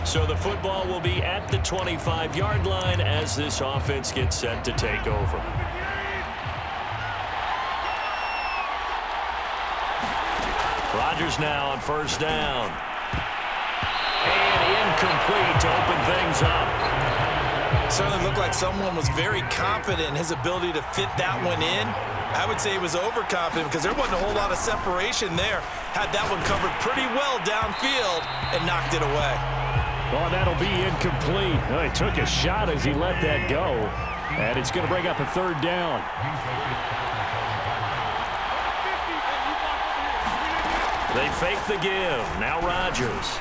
So the football will be at the 25-yard line as this offense gets set to take over. Rodgers now on first down. And incomplete to open things up. Certainly looked like someone was very confident in his ability to fit that one in. I would say he was overconfident because there wasn't a whole lot of separation there. Had that one covered pretty well downfield and knocked it away. Well, that'll be incomplete. Well, he took a shot as he let that go. And it's going to bring up a third down. They fake the give. Now Rodgers.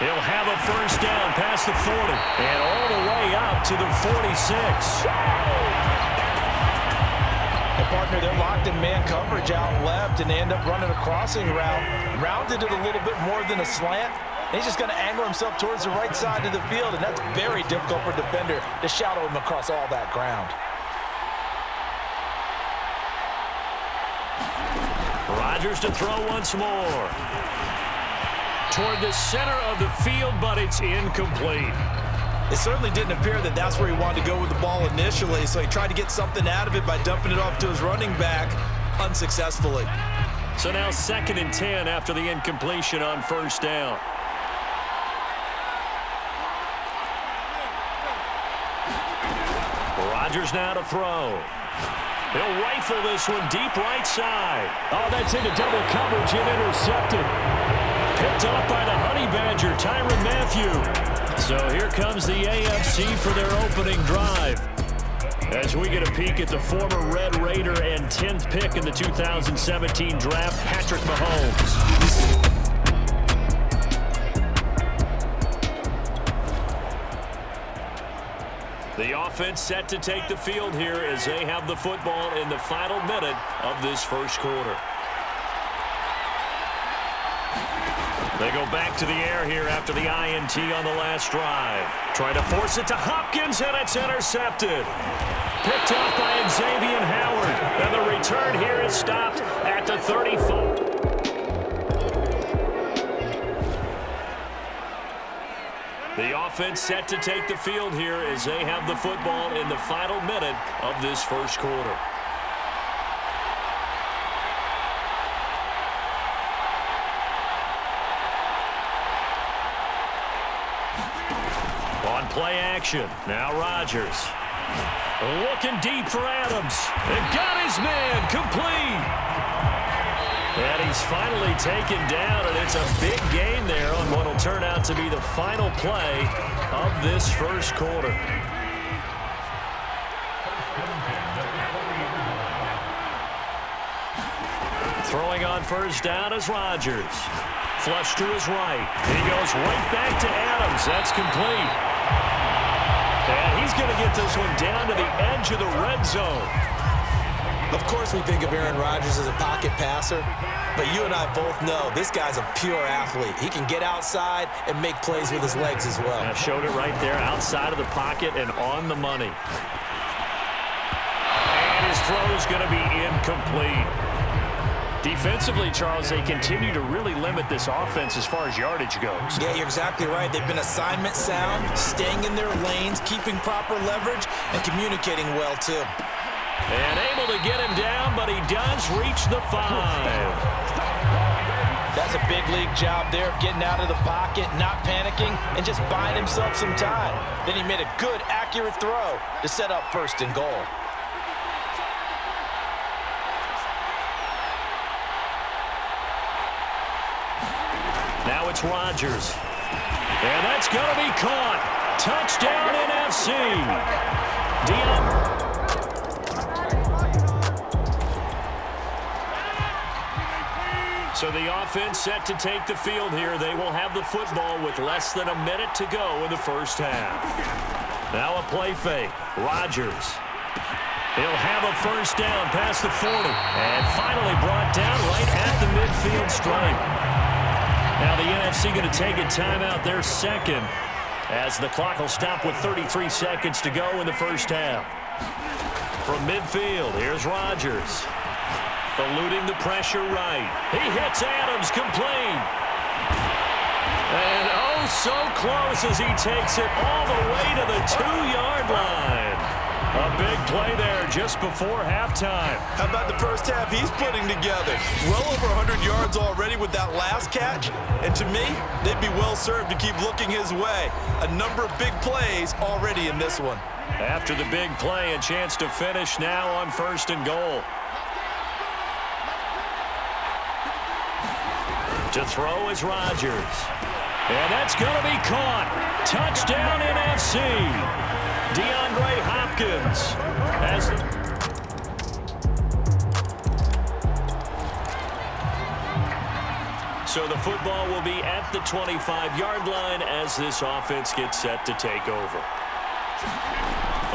He'll have a first down past the 40 and all the way out to the 46. And partner, they're locked in man coverage out left, and they end up running a crossing route. Rounded it a little bit more than a slant. And he's just going to angle himself towards the right side of the field, and that's very difficult for a defender to shadow him across all that ground. Rodgers to throw once more. Toward the center of the field, but it's incomplete. It certainly didn't appear that that's where he wanted to go with the ball initially, so he tried to get something out of it by dumping it off to his running back unsuccessfully. So now 2nd and 10 after the incompletion on first down. Rodgers now to throw. He'll rifle this one deep right side. Oh, that's into double coverage and intercepted. Picked off by the Honey Badger, Tyrann Mathieu. So here comes the AFC for their opening drive. As we get a peek at the former Red Raider and 10th pick in the 2017 draft, Patrick Mahomes. The offense set to take the field here as they have the football in the final minute of this first quarter. They go back to the air here after the INT on the last drive. Try to force it to Hopkins, and it's intercepted. Picked off by Xavier Howard. And the return here is stopped at the 35. The offense set to take the field here as they have the football in the final minute of this first quarter. On play action, now Rodgers. Looking deep for Adams. And got his man complete. And he's finally taken down, and it's a big gain there on what will turn out to be the final play of this first quarter. Throwing on first down is Rodgers. Flush to his right. He goes right back to Adams. That's complete. And he's going to get this one down to the edge of the red zone. Of course we think of Aaron Rodgers as a pocket passer, but you and I both know this guy's a pure athlete. He can get outside and make plays with his legs as well. I showed it right there, outside of the pocket and on the money. And his throw is going to be incomplete. Defensively, Charles, they continue to really limit this offense as far as yardage goes. Yeah, you're exactly right. They've been assignment sound, staying in their lanes, keeping proper leverage, and communicating well, too. And able to get him down, but he does reach the 5. That's a big league job there of getting out of the pocket, not panicking, and just buying himself some time. Then he made a good, accurate throw to set up 1st and goal. Now it's Rodgers. And that's going to be caught. Touchdown NFC. So the offense set to take the field here. They will have the football with less than a minute to go in the first half. Now a play fake. Rodgers. He'll have a first down past the 40. And finally brought down right at the midfield stripe. Now the NFC going to take a timeout there, 2nd, as the clock will stop with 33 seconds to go in the first half. From midfield, here's Rodgers. Eluding the pressure right. He hits Adams, complete. And oh, so close as he takes it all the way to the 2-yard line. A big play there just before halftime. How about the first half he's putting together? Well over 100 yards already with that last catch. And to me, they'd be well served to keep looking his way. A number of big plays already in this one. After the big play, a chance to finish now on 1st and goal. To throw is Rodgers. And that's going to be caught. Touchdown NFC. DeAndre Hopkins has so the football will be at the 25-yard line as this offense gets set to take over.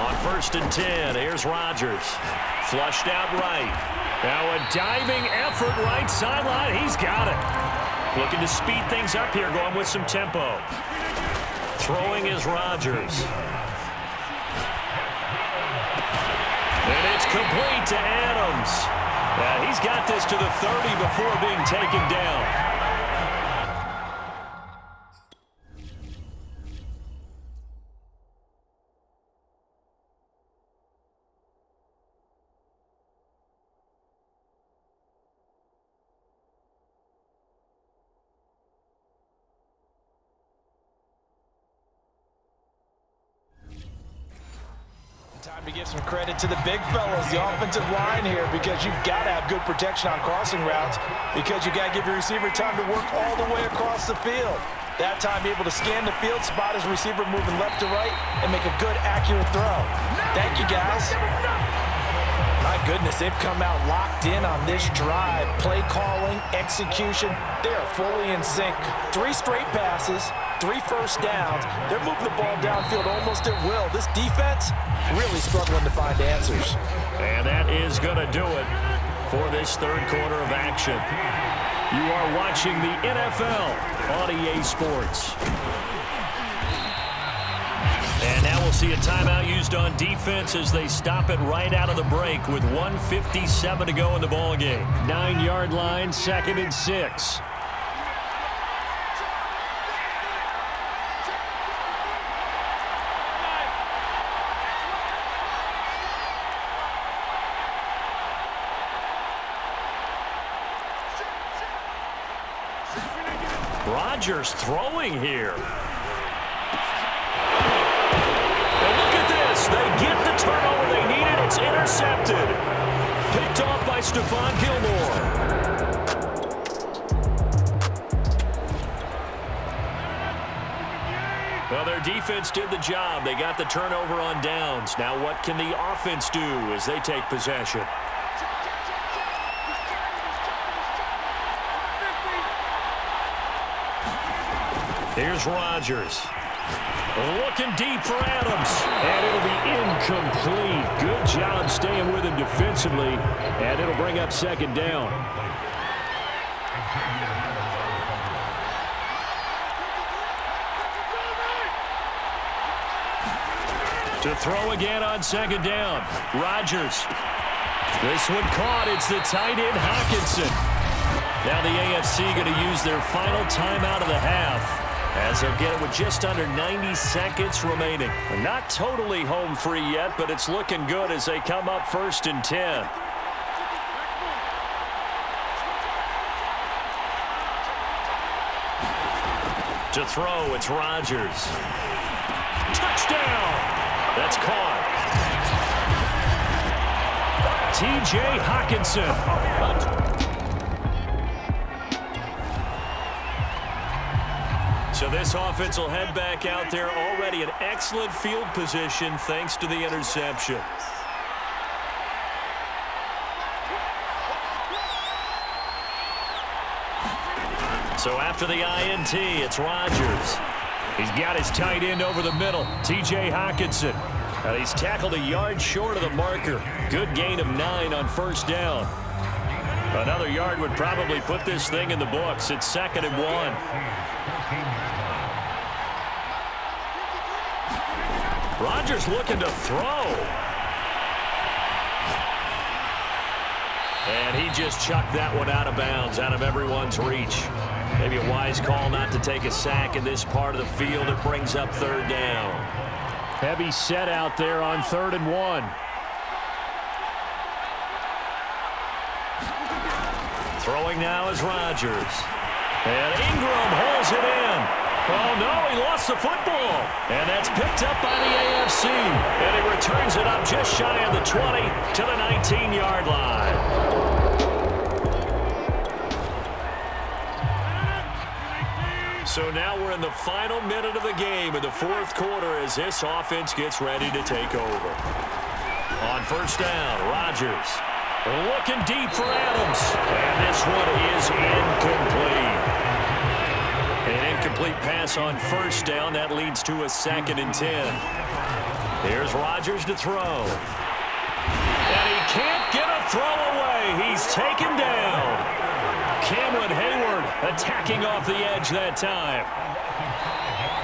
On 1st and 10, here's Rodgers. Flushed out right. Now a diving effort right sideline. He's got it. Looking to speed things up here, going with some tempo. Throwing is Rodgers. And it's complete to Adams. He's got this to the 30 before being taken down. Time to give some credit to the big fellas, the offensive line here, because you've got to have good protection on crossing routes, because you got to give your receiver time to work all the way across the field. That time, be able to scan the field, spot his receiver moving left to right, and make a good, accurate throw. Thank you, guys. My goodness, they've come out locked in on this drive. Play calling, execution, they are fully in sync. 3 straight passes, 3 first downs. They're moving the ball downfield almost at will. This defense really struggling to find answers. And that is going to do it for this 3rd quarter of action. You are watching the NFL on EA Sports. And now we'll see a timeout used on defense as they stop it right out of the break with 1:57 to go in the ballgame. 9-yard line, 2nd and 6. Rodgers throwing here. And look at this. They get the turnover they needed. It's intercepted. Picked off by Stephon Gilmore. Well, their defense did the job. They got the turnover on downs. Now what can the offense do as they take possession? Here's Rodgers. Looking deep for Adams. And it'll be incomplete. Good job staying with him defensively. And it'll bring up 2nd down. To throw again on 2nd down. Rodgers. This one caught. It's the tight end Hockenson. Now the AFC going to use their final timeout of the half, as they'll get it with just under 90 seconds remaining. Not totally home free yet, but it's looking good as they come up 1st and 10. To throw, it's Rodgers. Touchdown! That's caught. T.J. Hockenson. So this offense will head back out there already in excellent field position thanks to the interception. So after the INT, it's Rodgers. He's got his tight end over the middle, T.J. Hockenson. And he's tackled a yard short of the marker. Good gain of 9 on 1st down. Another yard would probably put this thing in the books. It's 2nd and 1. Rodgers looking to throw. And he just chucked that one out of bounds, out of everyone's reach. Maybe a wise call not to take a sack in this part of the field. It brings up third down. Heavy set out there on 3rd and 1. Throwing now is Rodgers. And Ingram holds it in. Oh, no, he lost the football. And that's picked up by the AFC. And he returns it up just shy of the 20 to the 19-yard line. So now we're in the final minute of the game in the 4th quarter as this offense gets ready to take over. On 1st down, Rodgers looking deep for Adams. And this one is incomplete. An incomplete pass on 1st down. That leads to a 2nd and 10. Here's Rodgers to throw. And he can't get a throw away. He's taken down. Cameron Hayward attacking off the edge that time.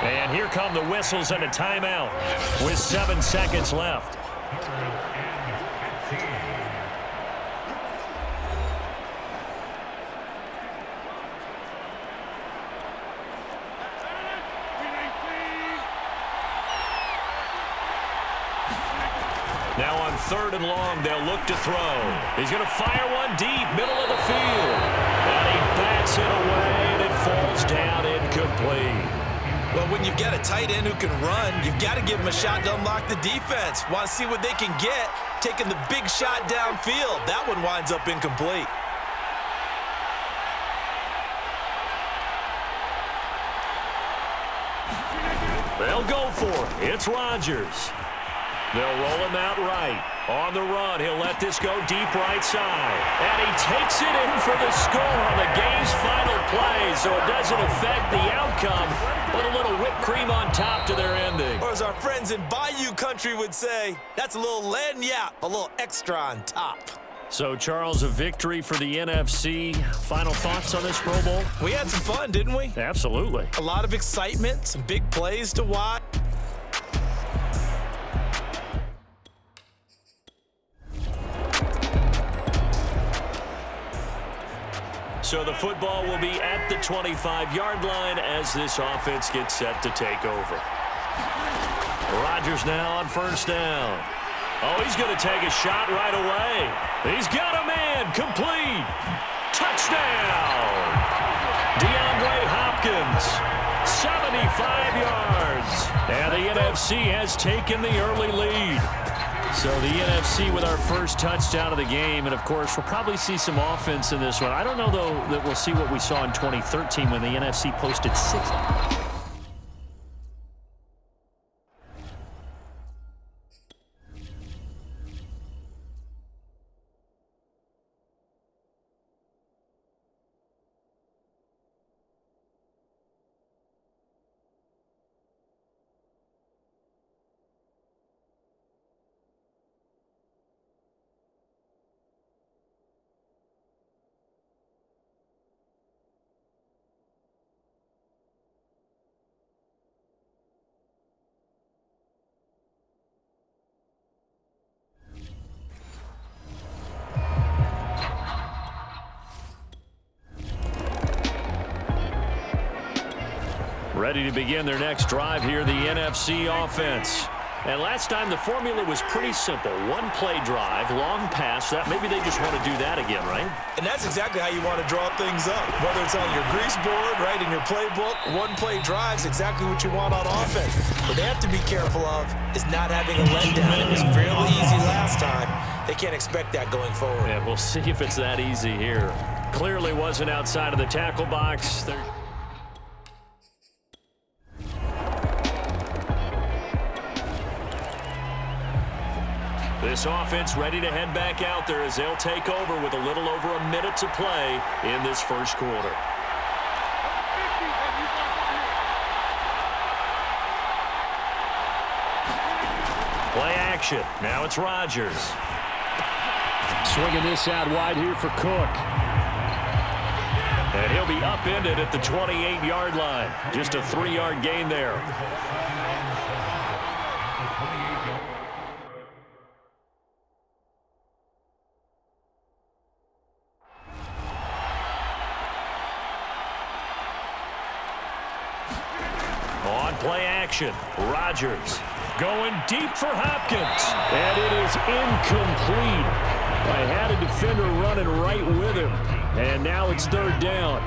And here come the whistles and a timeout with 7 seconds left. Now on 3rd and long, they'll look to throw. He's going to fire one deep, middle of the field. And he bats it away, and it falls down incomplete. Well, when you've got a tight end who can run, you've got to give him a shot to unlock the defense. Want to see what they can get, taking the big shot downfield. That one winds up incomplete. They'll go for it. It's Rodgers. They'll roll him out right. On the run, he'll let this go deep right side. And he takes it in for the score on the game's final play, so it doesn't affect the outcome, but a little whipped cream on top to their ending. Or as our friends in Bayou Country would say, that's a little lagniappe, a little extra on top. So, Charles, a victory for the NFC. Final thoughts on this Pro Bowl? We had some fun, didn't we? Absolutely. A lot of excitement, some big plays to watch. So the football will be at the 25-yard line as this offense gets set to take over. Rodgers now on 1st down. Oh, he's going to take a shot right away. He's got a man. Complete. Touchdown. DeAndre Hopkins. 75 yards. And the NFC has taken the early lead. So the NFC with our first touchdown of the game. And, of course, we'll probably see some offense in this one. I don't know, though, that we'll see what we saw in 2013 when the NFC posted 6. Ready to begin their next drive here, the NFC offense. And last time the formula was pretty simple. One play drive, long pass. That maybe they just want to do that again, right? And that's exactly how you want to draw things up. Whether it's on your grease board, right, in your playbook, one play drive is exactly what you want on offense. What they have to be careful of is not having a letdown. It was real easy last time. They can't expect that going forward. Yeah, we'll see if it's that easy here. Clearly wasn't outside of the tackle box. This offense ready to head back out there as they'll take over with a little over a minute to play in this first quarter. Play action. Now it's Rodgers. Swinging this out wide here for Cook. And he'll be upended at the 28-yard line. Just a 3-yard gain there. play action. Rodgers going deep for Hopkins. And it is incomplete. I had a defender running right with him. And now it's third down.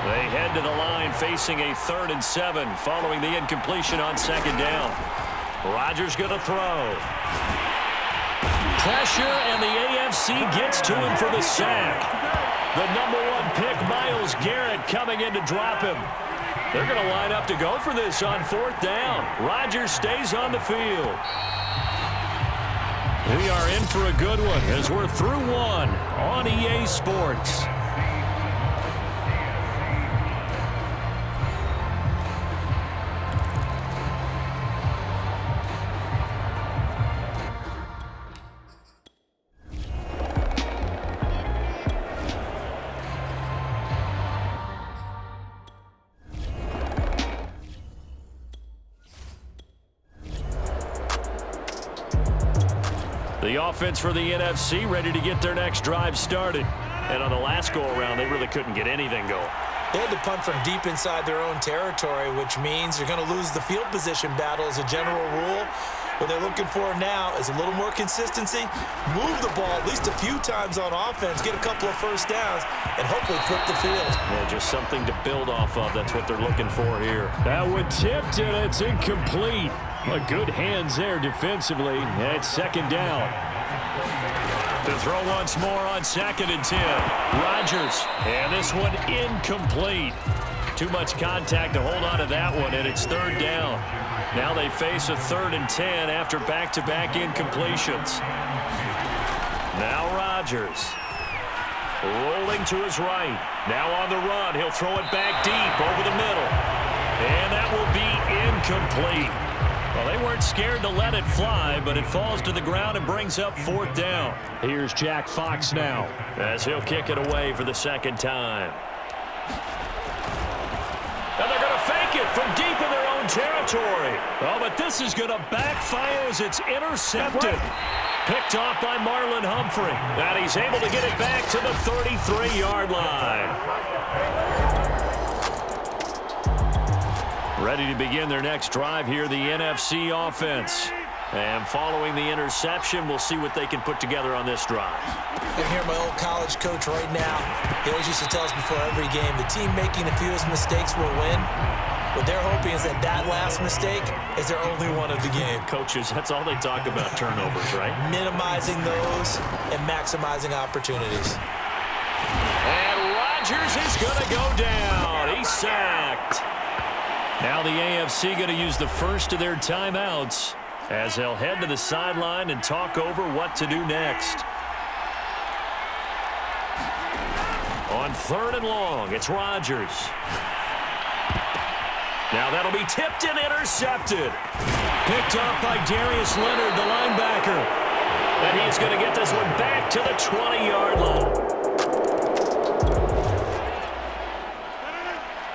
They head to the line facing a 3rd and 7 following the incompletion on 2nd down. Rodgers going to throw. Pressure, and the AFC gets to him for the sack. The #1 pick, Myles Garrett, coming in to drop him. They're going to line up to go for this on 4th down. Rodgers stays on the field. We are in for a good one as we're through one on EA Sports. The offense for the NFC ready to get their next drive started. And on the last go-around, they really couldn't get anything going. They had to punt from deep inside their own territory, which means you're going to lose the field position battle as a general rule. What they're looking for now is a little more consistency, move the ball at least a few times on offense, get a couple of first downs, and hopefully flip the field. Yeah, just something to build off of. That's what they're looking for here. That one tipped, and it's incomplete. Good hands there defensively. And it's 2nd down. To throw once more on 2nd and 10. Rodgers, and this one incomplete. Too much contact to hold on to that one, and it's 3rd down. Now they face a 3rd and 10 after back-to-back incompletions. Now Rodgers. Rolling to his right. Now on the run. He'll throw it back deep over the middle. And that will be incomplete. Well, they weren't scared to let it fly, but it falls to the ground and brings up 4th down. Here's Jack Fox now, as he'll kick it away for the 2nd time. And they're going to fake it from deep in their own territory. Oh, but this is going to backfire as it's intercepted. Picked off by Marlon Humphrey. And he's able to get it back to the 33-yard line. Ready to begin their next drive here, the NFC offense. And following the interception, we'll see what they can put together on this drive. I hear my old college coach right now. He always used to tell us before every game, the team making the fewest mistakes will win. What they're hoping is that last mistake is their only one of the game. Coaches, that's all they talk about, turnovers, right? Minimizing those and maximizing opportunities. And Rodgers is going to go down. He's sacked. Now the AFC going to use the first of their timeouts as they'll head to the sideline and talk over what to do next. On 3rd and long, it's Rodgers. Now that'll be tipped and intercepted. Picked up by Darius Leonard, the linebacker. And he's going to get this one back to the 20-yard line.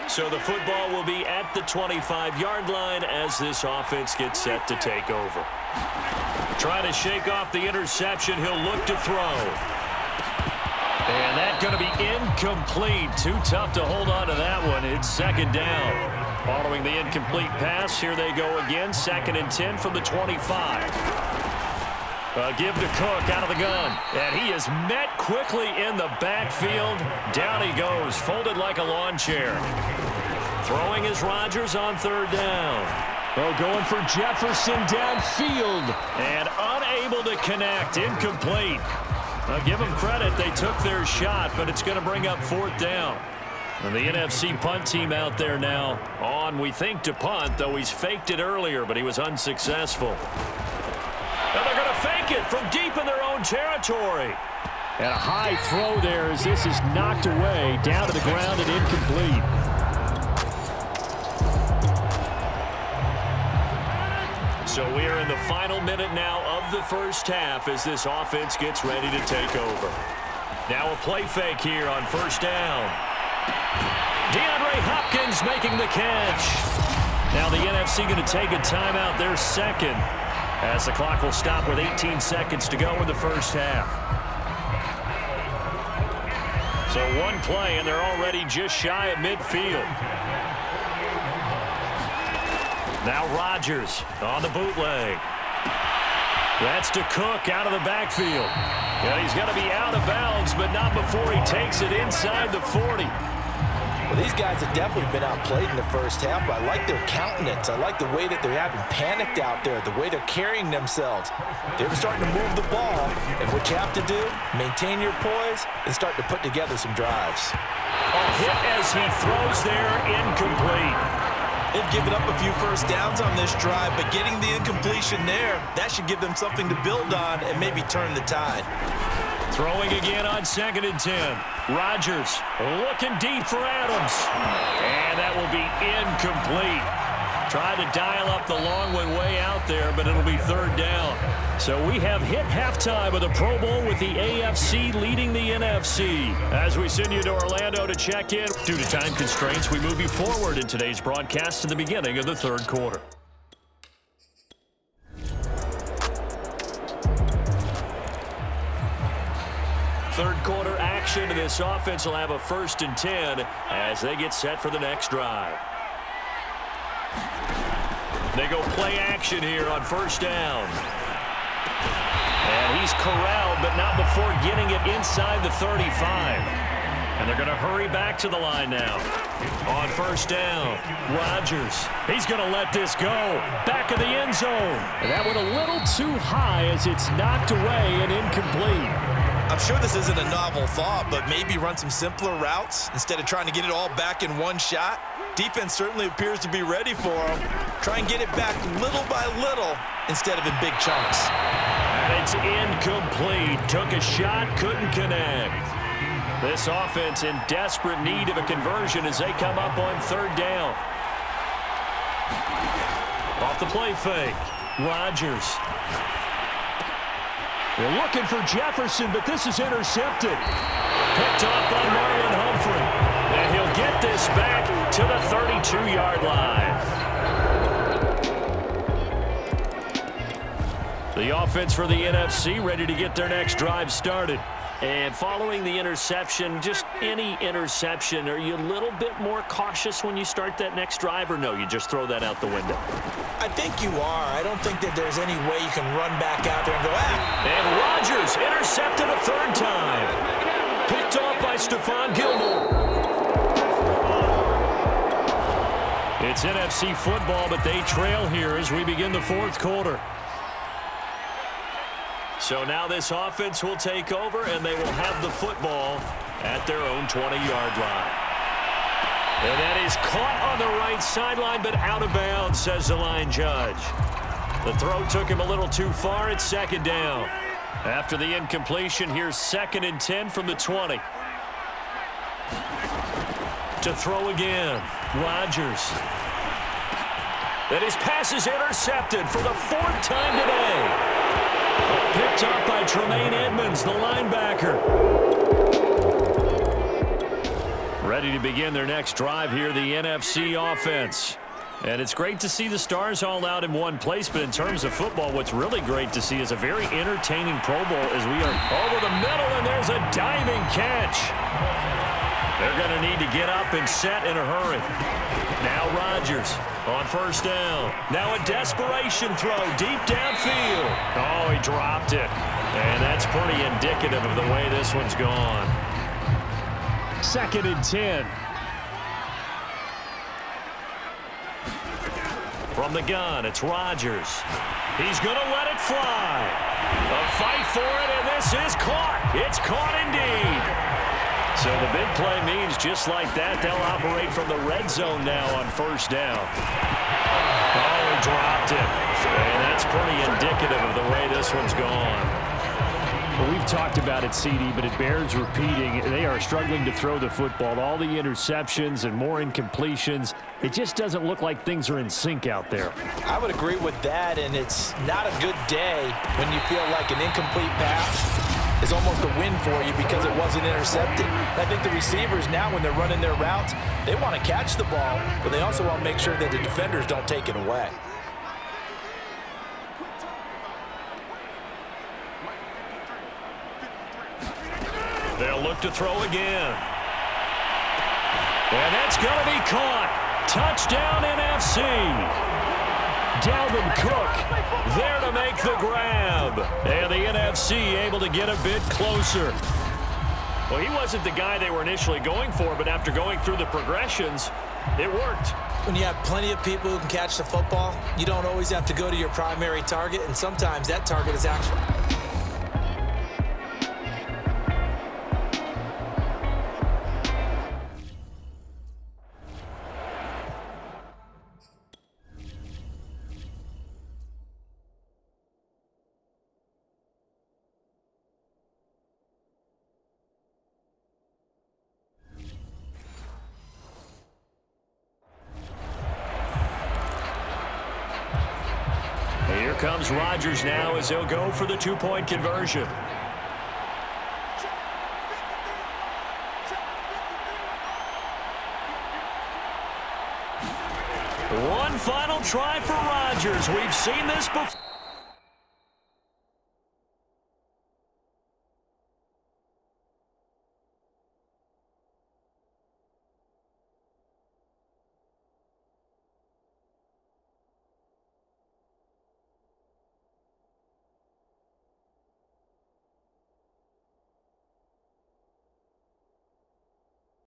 So the football will be at the 25-yard line as this offense gets set to take over. Trying to shake off the interception, he'll look to throw. And that's going to be incomplete. Too tough to hold on to that one. It's 2nd down. Following the incomplete pass, here they go again. 2nd and 10 from the 25. Give to Cook out of the gun. And he is met quickly in the backfield. Down he goes, folded like a lawn chair. Throwing is Rodgers on 3rd down. Oh, going for Jefferson downfield. And unable to connect. Incomplete. I'll give them credit. They took their shot, but it's going to bring up 4th down. And the NFC punt team out there now on, we think, to punt, though he's faked it earlier, but he was unsuccessful. And they're going to fake it from deep in their own territory. And a high throw there as this is knocked away, down to the ground and incomplete. So we are in the final minute now of the first half as this offense gets ready to take over. Now a play fake here on 1st down. DeAndre Hopkins making the catch. Now the NFC going to take a timeout, their 2nd, as the clock will stop with 18 seconds to go in the first half. So one play, and they're already just shy of midfield. Now Rodgers on the bootleg. That's to Cook out of the backfield. And he's going to be out of bounds, but not before he takes it inside the 40. Well, these guys have definitely been outplayed in the first half, but I like their countenance. I like the way that they're having panicked out there, the way they're carrying themselves. They're starting to move the ball, and what you have to do, maintain your poise and start to put together some drives. A hit as he throws there, incomplete. They've given up a few first downs on this drive, but getting the incompletion there, that should give them something to build on and maybe turn the tide. Throwing again on 2nd and 10. Rodgers looking deep for Adams. And that will be incomplete. Tried to dial up the long one way out there, but it'll be 3rd down. So we have hit halftime of the Pro Bowl with the AFC leading the NFC. As we send you to Orlando to check in, due to time constraints, we move you forward in today's broadcast to the beginning of the 3rd quarter. Third quarter action, and this offense will have a 1st and 10 as they get set for the next drive. They go play action here on 1st down. And he's corralled, but not before getting it inside the 35. And they're going to hurry back to the line now. On 1st down, Rodgers. He's going to let this go. Back of the end zone. And that went a little too high as it's knocked away and incomplete. I'm sure this isn't a novel thought, but maybe run some simpler routes instead of trying to get it all back in one shot. Defense certainly appears to be ready for him. Try and get it back little by little instead of in big chunks. And it's incomplete. Took a shot, couldn't connect. This offense in desperate need of a conversion as they come up on 3rd down. Off the play fake, Rodgers. They're looking for Jefferson, but this is intercepted. Picked off by Marlon Humphrey. And he'll get this back to the 32-yard line. The offense for the NFC ready to get their next drive started. And following the interception, just any interception, are you a little bit more cautious when you start that next drive, or no, you just throw that out the window? I think you are. I don't think that there's any way you can run back out there and go, And Rodgers intercepted a 3rd time. Picked off by Stephon Gilmore. It's NFC football, but they trail here as we begin the 4th quarter. So now this offense will take over, and they will have the football at their own 20-yard line. And that is caught on the right sideline, but out of bounds, says the line judge. The throw took him a little too far at 2nd down. After the incompletion, here's 2nd and 10 from the 20. To throw again, Rodgers. And his pass is intercepted for the 4th time today. Picked up by Tremaine Edmonds, the linebacker. Ready to begin their next drive here, the NFC offense. And it's great to see the stars all out in one place, but in terms of football, what's really great to see is a very entertaining Pro Bowl as we are over the middle, and there's a diving catch. They're going to need to get up and set in a hurry. Now Rodgers on 1st down. Now a desperation throw deep downfield. Oh, he dropped it. And that's pretty indicative of the way this one's gone. 2nd and 10. From the gun, it's Rodgers. He's going to let it fly. A fight for it, and this is caught. It's caught indeed. So the big play means just like that, they'll operate from the red zone now on 1st down. Oh, he dropped it. And that's pretty indicative of the way this one's gone. Well, we've talked about it, CD, but it bears repeating. They are struggling to throw the football. All the interceptions and more incompletions. It just doesn't look like things are in sync out there. I would agree with that, and it's not a good day when you feel like an incomplete pass is almost a win for you because it wasn't intercepted. I think the receivers now, when they're running their routes, they want to catch the ball, but they also want to make sure that the defenders don't take it away. They'll look to throw again. And that's going to be caught. Touchdown NFC. Dalvin Cook there to make the grab. And the NFC able to get a bit closer. Well, he wasn't the guy they were initially going for, but after going through the progressions, it worked. When you have plenty of people who can catch the football, you don't always have to go to your primary target, and sometimes that target is actually... Here comes Rodgers now as he'll go for the two-point conversion. One final try for Rodgers. We've seen this before.